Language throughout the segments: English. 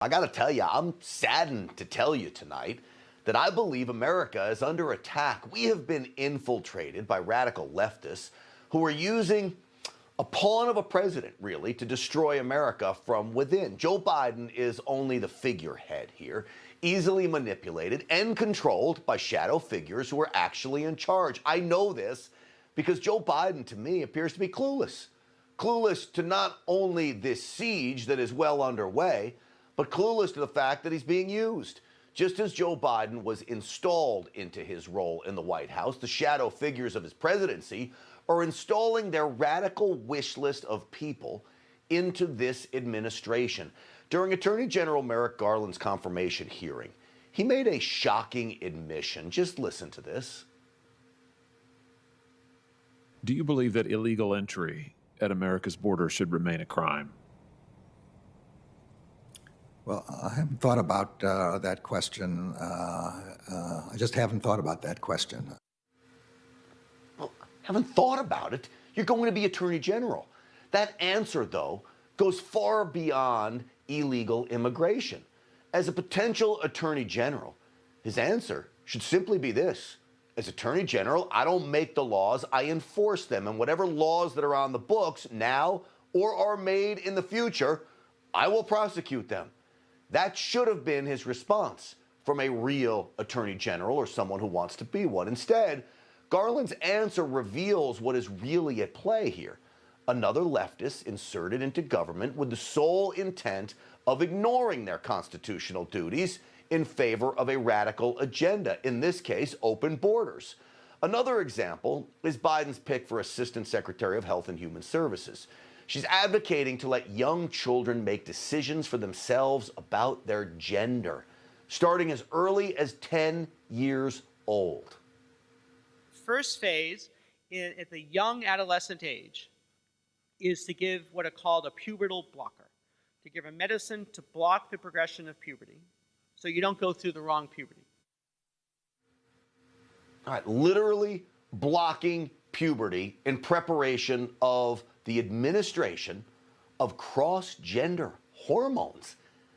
I got to tell you, I'm saddened to tell you tonight that I believe America is under attack. We have been infiltrated by radical leftists who are using a pawn of a president, really, to destroy America from within. Joe Biden is only the figurehead here, easily manipulated and controlled by shadow figures who are actually in charge. I know this because Joe Biden, to me, appears to be clueless. Clueless to not only this siege that is well underway, but clueless to the fact that he's being used. Just as Joe Biden was installed into his role in the White House, the shadow figures of his presidency are installing their radical wish list of people into this administration. During Attorney General Merrick Garland's confirmation hearing, he made a shocking admission. Just listen to this. Do you believe that illegal entry at America's border should remain a crime? Well, I haven't thought about that question. I just haven't thought about that question. Well, haven't thought about it? You're going to be Attorney General. That answer, though, goes far beyond illegal immigration. As a potential Attorney General, his answer should simply be this. As Attorney General, I don't make the laws, I enforce them. And whatever laws that are on the books now or are made in the future, I will prosecute them. That should have been his response from a real Attorney General or someone who wants to be one. Instead, Garland's answer reveals what is really at play here. Another leftist inserted into government with the sole intent of ignoring their constitutional duties in favor of a radical agenda, in this case, open borders. Another example is Biden's pick for Assistant Secretary of Health and Human Services. She's advocating to let young children make decisions for themselves about their gender, starting as early as 10 years old. First phase, at the young adolescent age, is to give what are called a pubertal blocker, to give a medicine to block the progression of puberty so you don't go through the wrong puberty. All right, literally blocking puberty in preparation of the administration of cross-gender hormones.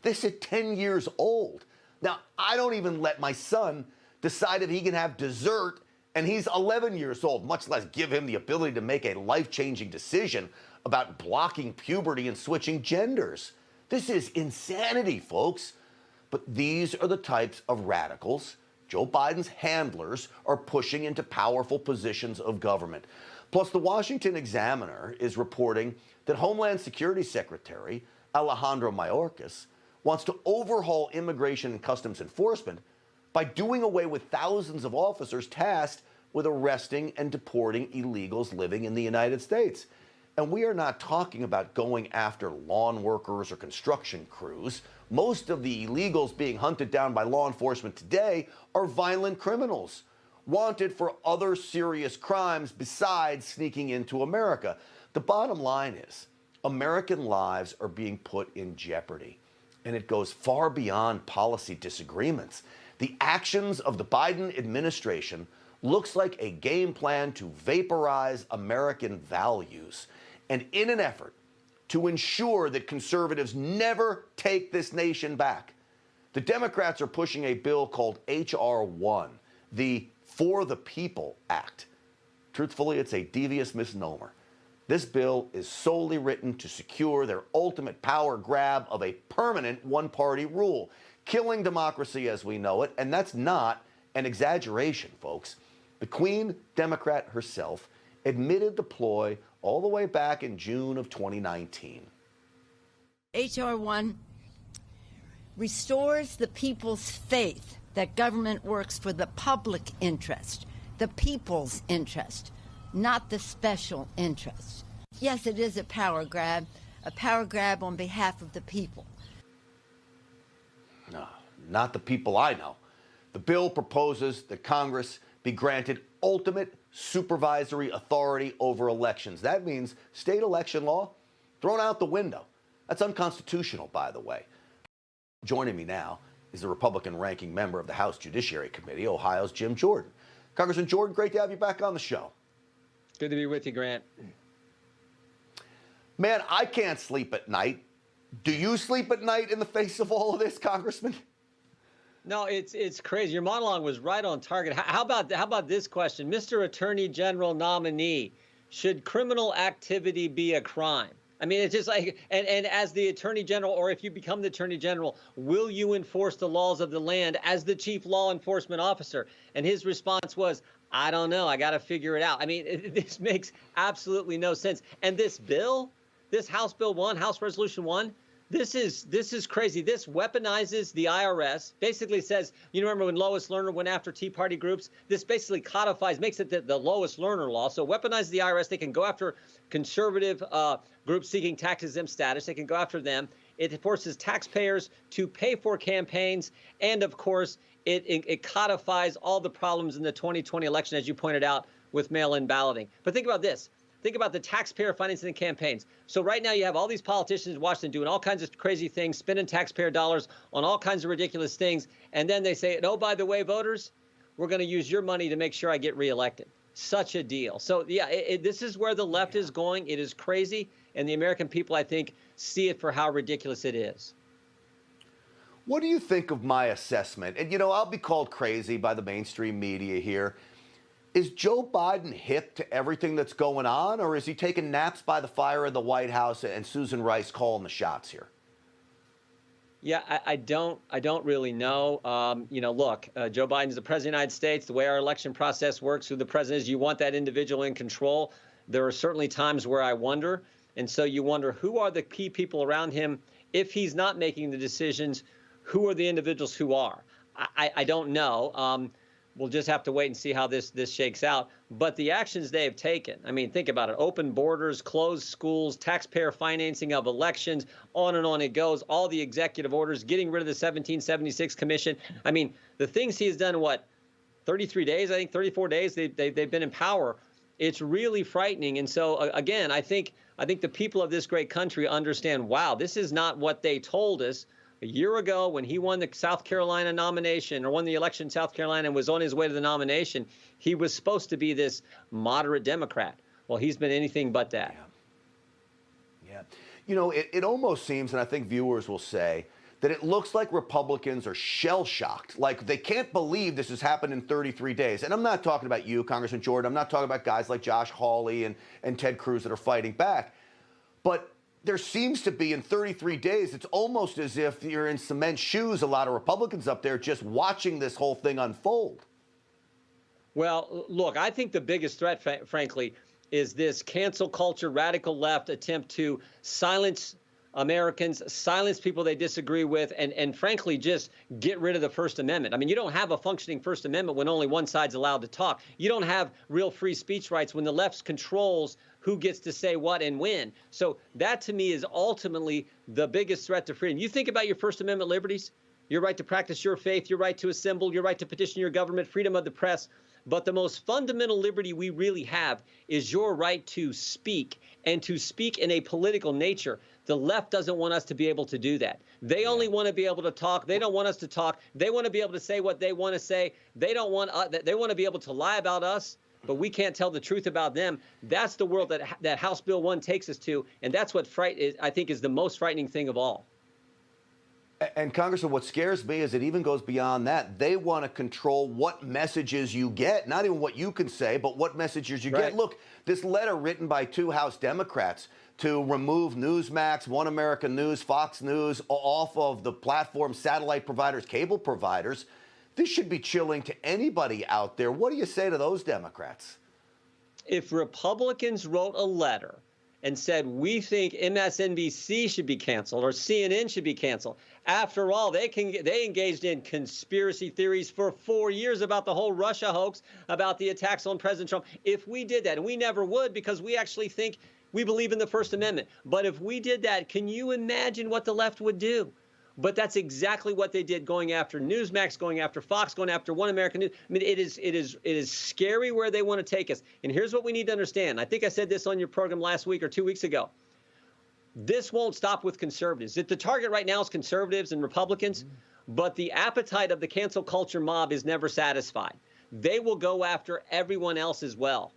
This at 10 years old. Now, I don't even let my son decide if he can have dessert, and he's 11 years old, much less give him the ability to make a life-changing decision about blocking puberty and switching genders. This is insanity, folks. But these are the types of radicals Joe Biden's handlers are pushing into powerful positions of government. Plus, the Washington Examiner is reporting that Homeland Security Secretary Alejandro Mayorkas wants to overhaul immigration and customs enforcement by doing away with thousands of officers tasked with arresting and deporting illegals living in the United States. And we are not talking about going after lawn workers or construction crews. Most of the illegals being hunted down by law enforcement today are violent criminals, wanted for other serious crimes besides sneaking into America. The bottom line is, American lives are being put in jeopardy, and it goes far beyond policy disagreements. The actions of the Biden administration looks like a game plan to vaporize American values. And in an effort to ensure that conservatives never take this nation back, the Democrats are pushing a bill called H.R. 1, the For the People Act. Truthfully, it's a devious misnomer. This bill is solely written to secure their ultimate power grab of a permanent one-party rule, killing democracy as we know it, and that's not an exaggeration, folks. The Queen Democrat herself admitted the ploy all the way back in June of 2019. H.R. 1 restores the people's faith that government works for the public interest, the people's interest, not the special interest. Yes, it is a power grab on behalf of the people. No, not the people I know. The bill proposes that Congress be granted ultimate supervisory authority over elections. That means state election law thrown out the window. That's unconstitutional, by the way. Joining me now is the Republican ranking member of the House Judiciary Committee, Ohio's Jim Jordan. Congressman Jordan, great to have you back on the show. Good to be with you, Grant. Man, I can't sleep at night Do you sleep at night in the face of all of this, Congressman? No, it's crazy. Your monologue was right on target. How about this question, Mr. Attorney General nominee? Should criminal activity be a crime? I mean, it's just like, and as the Attorney General, or if you become the Attorney General, will you enforce the laws of the land as the chief law enforcement officer? And his response was, I don't know. I got to figure it out. I mean, this makes absolutely no sense. And this bill, this House Bill 1, House Resolution 1, this is crazy. This weaponizes the IRS, basically says, you remember when Lois Lerner went after Tea Party groups? This basically codifies, makes it the Lois Lerner law. So weaponizes the IRS. They can go after conservative groups seeking tax-exempt status. They can go after them. It forces taxpayers to pay for campaigns. And, of course, it codifies all the problems in the 2020 election, as you pointed out, with mail-in balloting. But think about this. Think about the taxpayer financing the campaigns. So right now you have all these politicians in Washington doing all kinds of crazy things, spending taxpayer dollars on all kinds of ridiculous things. And then they say, oh, by the way, voters, we're going to use your money to make sure I get reelected. Such a deal. So, yeah, this is where the left is going. It is crazy. And the American people, I think, see it for how ridiculous it is. What do you think of my assessment? And, I'll be called crazy by the mainstream media here. Is Joe Biden hip to everything that's going on, or is he taking naps by the fire in the White House and Susan Rice calling the shots here? Yeah, I don't really know. Look, Joe Biden's the president of the United States. The way our election process works, who the president is, you want that individual in control. There are certainly times where I wonder. And so you wonder, who are the key people around him? If he's not making the decisions, who are the individuals who are? I don't know. We'll just have to wait and see how this shakes out. But the actions they have taken, I mean, think about it. Open borders, closed schools, taxpayer financing of elections, on and on it goes. All the executive orders, getting rid of the 1776 commission. I mean, the things he has done, 33 days, I think 34 days they've been in power. It's really frightening. And so, again, I think the people of this great country understand, wow, this is not what they told us a year ago when he won the South Carolina nomination, or won the election in South Carolina and was on his way to the nomination. He was supposed to be this moderate Democrat. Well, he's been anything but that. Yeah. It almost seems, and I think viewers will say, that it looks like Republicans are shell-shocked. Like, they can't believe this has happened in 33 days. And I'm not talking about you, Congressman Jordan. I'm not talking about guys like Josh Hawley and Ted Cruz that are fighting back. But there seems to be, in 33 days, it's almost as if you're in cement shoes, a lot of Republicans up there just watching this whole thing unfold. Well, look, I think the biggest threat, frankly, is this cancel culture, radical left attempt to silence Americans, silence people they disagree with, and frankly, just get rid of the First Amendment. I mean, you don't have a functioning First Amendment when only one side's allowed to talk. You don't have real free speech rights when the left controls who gets to say what and when. So that, to me, is ultimately the biggest threat to freedom. You think about your First Amendment liberties, your right to practice your faith, your right to assemble, your right to petition your government, freedom of the press. But the most fundamental liberty we really have is your right to speak, and to speak in a political nature. The left doesn't want us to be able to do that. They only want to be able to talk. They don't want us to talk. They want to be able to say what they want to say. They don't want they want to be able to lie about us, but we can't tell the truth about them. That's the world that House Bill 1 takes us to, and that's what I think is the most frightening thing of all. And Congressman, what scares me is it even goes beyond that. They want to control what messages you get, not even what you can say, but what messages you get. Look, this letter written by 2 House Democrats to remove Newsmax, One American News, Fox News off of the platform, satellite providers, cable providers, this should be chilling to anybody out there. What do you say to those Democrats? If Republicans wrote a letter and said, we think MSNBC should be canceled or CNN should be canceled. After all, they engaged in conspiracy theories for 4 years about the whole Russia hoax, about the attacks on President Trump. If we did that, and we never would, because we actually think we believe in the First Amendment. But if we did that, can you imagine what the left would do? But that's exactly what they did, going after Newsmax, going after Fox, going after One American News. I mean, it is scary where they want to take us. And here's what we need to understand. I think I said this on your program last week or 2 weeks ago. This won't stop with conservatives. The target right now is conservatives and Republicans, but the appetite of the cancel culture mob is never satisfied. They will go after everyone else as well.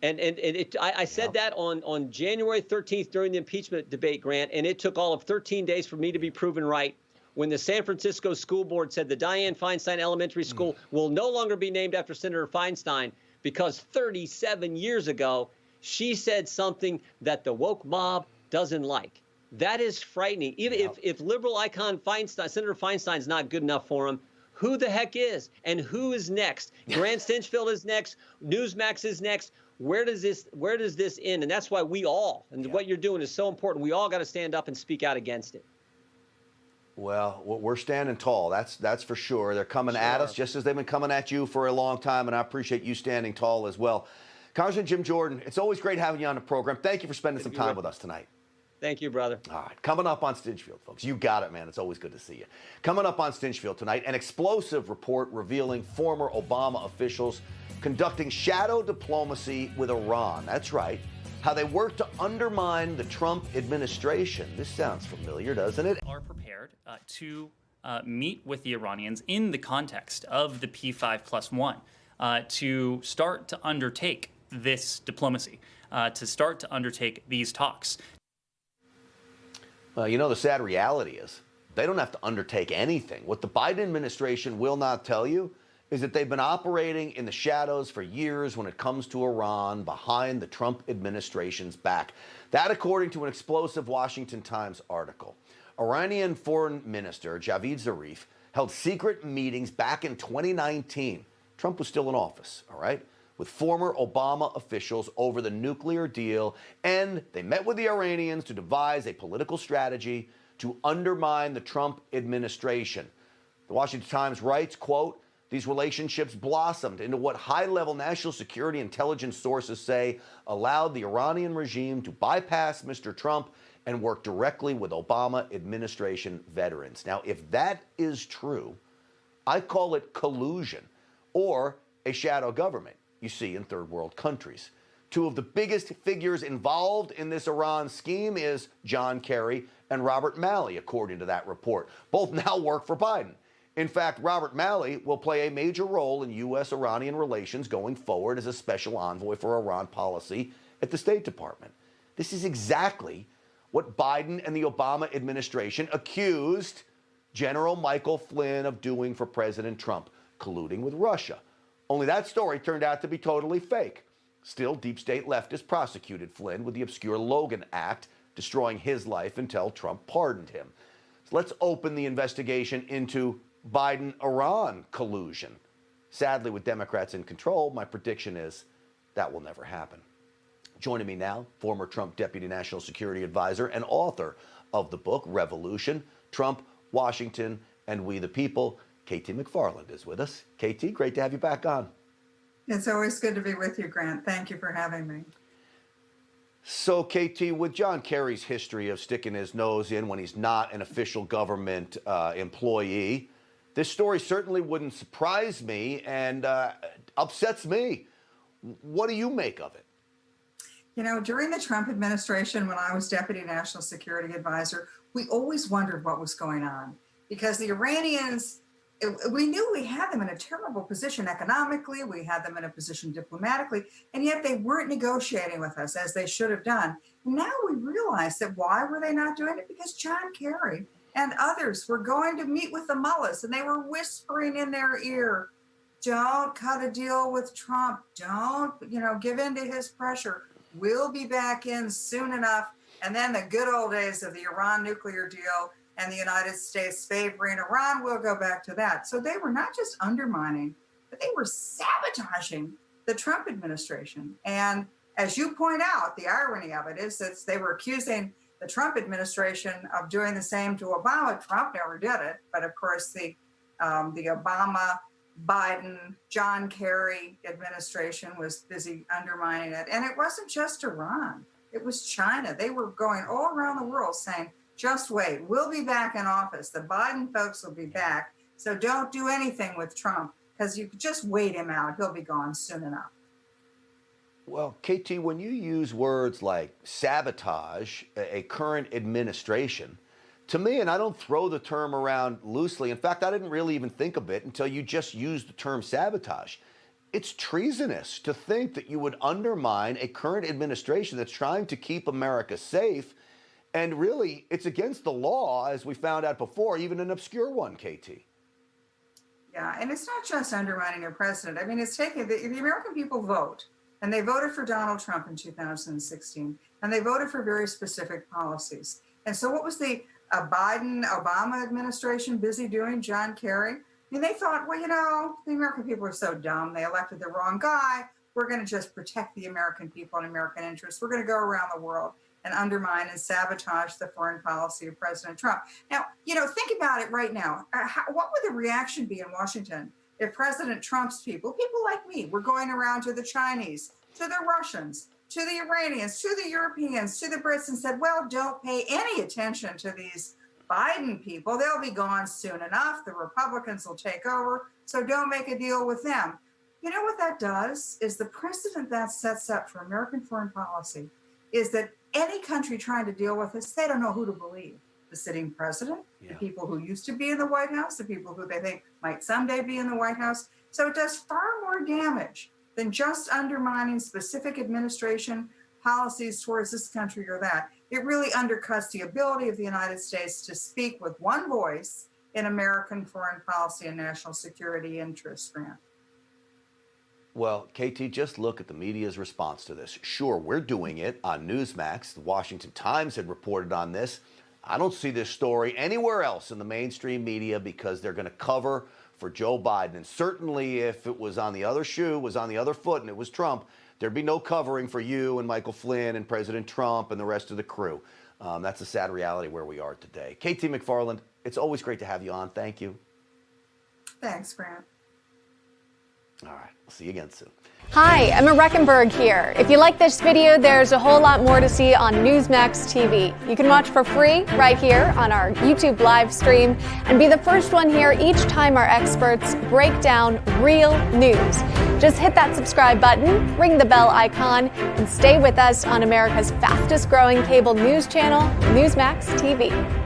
I said that on January 13th during the impeachment debate, Grant, and it took all of 13 days for me to be proven right when the San Francisco School Board said the Dianne Feinstein Elementary School will no longer be named after Senator Feinstein because 37 years ago, she said something that the woke mob doesn't like. That is frightening. Even if liberal icon Feinstein, Senator Feinstein's not good enough for him, who the heck is? And who is next? Grant Stinchfield is next. Newsmax is next. Where does this end? And that's why we all, and what you're doing is so important, we all got to stand up and speak out against it. Well, we're standing tall. That's for sure. They're coming at us just as they've been coming at you for a long time, and I appreciate you standing tall as well. Congressman Jim Jordan, it's always great having you on the program. Thank you for spending some time with us tonight. Thank you, brother. All right, coming up on Stinchfield, folks. You got it, man. It's always good to see you. Coming up on Stinchfield tonight, an explosive report revealing former Obama officials conducting shadow diplomacy with Iran. That's right. How they work to undermine the Trump administration. This sounds familiar, doesn't it? Are prepared to meet with the Iranians in the context of the P5+1 to start to undertake this diplomacy, to start to undertake these talks. Well, you know, the sad reality is they don't have to undertake anything. What the Biden administration will not tell you is that they've been operating in the shadows for years when it comes to Iran, behind the Trump administration's back. That, according to an explosive Washington Times article. Iranian Foreign Minister Javad Zarif held secret meetings back in 2019. Trump was still in office, all right, with former Obama officials over the nuclear deal, and they met with the Iranians to devise a political strategy to undermine the Trump administration. The Washington Times writes, quote, these relationships blossomed into what high-level national security intelligence sources say allowed the Iranian regime to bypass Mr. Trump and work directly with Obama administration veterans. Now, if that is true, I call it collusion or a shadow government you see in third world countries. Two of the biggest figures involved in this Iran scheme is John Kerry and Robert Malley, according to that report. Both now work for Biden. In fact, Robert Malley will play a major role in U.S.-Iranian relations going forward as a special envoy for Iran policy at the State Department. This is exactly what Biden and the Obama administration accused General Michael Flynn of doing for President Trump, colluding with Russia. Only that story turned out to be totally fake. Still, deep state leftists prosecuted Flynn with the obscure Logan Act, destroying his life until Trump pardoned him. So let's open the investigation into Biden-Iran collusion. Sadly, with Democrats in control, my prediction is that will never happen. Joining me now, former Trump Deputy National Security Advisor and author of the book Revolution, Trump, Washington, and We the People, KT McFarland is with us. KT, great to have you back on. It's always good to be with you, Grant. Thank you for having me. So, KT, with John Kerry's history of sticking his nose in when he's not an official government employee, this story certainly wouldn't surprise me and upsets me. What do you make of it? You know, during the Trump administration, when I was Deputy National Security Advisor, we always wondered what was going on because the Iranians, we knew we had them in a terrible position economically, we had them in a position diplomatically, and yet they weren't negotiating with us as they should have done. And now we realize that why were they not doing it? Because John Kerry and others were going to meet with the mullahs, and they were whispering in their ear, don't cut a deal with Trump. Don't, give in to his pressure. We'll be back in soon enough. And then the good old days of the Iran nuclear deal and the United States favoring Iran, we'll go back to that. So they were not just undermining, but they were sabotaging the Trump administration. And as you point out, the irony of it is that they were accusing the Trump administration of doing the same to Obama. Trump never did it, but of course the Obama, Biden, John Kerry administration was busy undermining it. And it wasn't just Iran, it was China. They were going all around the world saying, just wait, we'll be back in office. The Biden folks will be back. So don't do anything with Trump because you just wait him out. He'll be gone soon enough. Well, KT, when you use words like sabotage a current administration, to me, and I don't throw the term around loosely. In fact, I didn't really even think of it until you just used the term sabotage. it's treasonous to think that you would undermine a current administration that's trying to keep America safe. And really, it's against the law, as we found out before, even an obscure one, KT. Yeah, and it's not just undermining a president. I mean, it's taking the American people vote, and they voted for Donald Trump in 2016, and they voted for very specific policies. And so what was the Biden-Obama administration busy doing, John Kerry? I mean, they thought, well, you know, the American people are so dumb. They elected the wrong guy. We're going to just protect the American people and American interests. We're going to go around the world and undermine and sabotage the foreign policy of President Trump. Now, you know, think about it right now. What would the reaction be in Washington if President Trump's people like me, were going around to the Chinese, to the Russians, to the Iranians, to the Europeans, to the Brits, and said, well, don't pay any attention to these Biden people. They'll be gone soon enough. The Republicans will take over, so don't make a deal with them. You know what that does is the precedent that sets up for American foreign policy is that any country trying to deal with this, they don't know who to believe. The sitting president, the people who used to be in the White House, the people who they think might someday be in the White House. So it does far more damage than just undermining specific administration policies towards this country or that. It really undercuts the ability of the United States to speak with one voice in American foreign policy and national security interests, Grant. Well, KT, just look at the media's response to this. Sure, we're doing it on Newsmax. The Washington Times had reported on this. I don't see this story anywhere else in the mainstream media because they're going to cover for Joe Biden. And certainly if it was on the other shoe, was on the other foot, and it was Trump, there'd be no covering for you and Michael Flynn and President Trump and the rest of the crew. That's a sad reality where we are today. KT McFarland, it's always great to have you on. Thank you. Thanks, Grant. All right, we'll see you again soon. Hi, Emma Reckenberg here. If you like this video, there's a whole lot more to see on Newsmax TV. You can watch for free right here on our YouTube live stream and be the first one here each time our experts break down real news. Just hit that subscribe button, ring the bell icon, and stay with us on America's fastest growing cable news channel, Newsmax TV.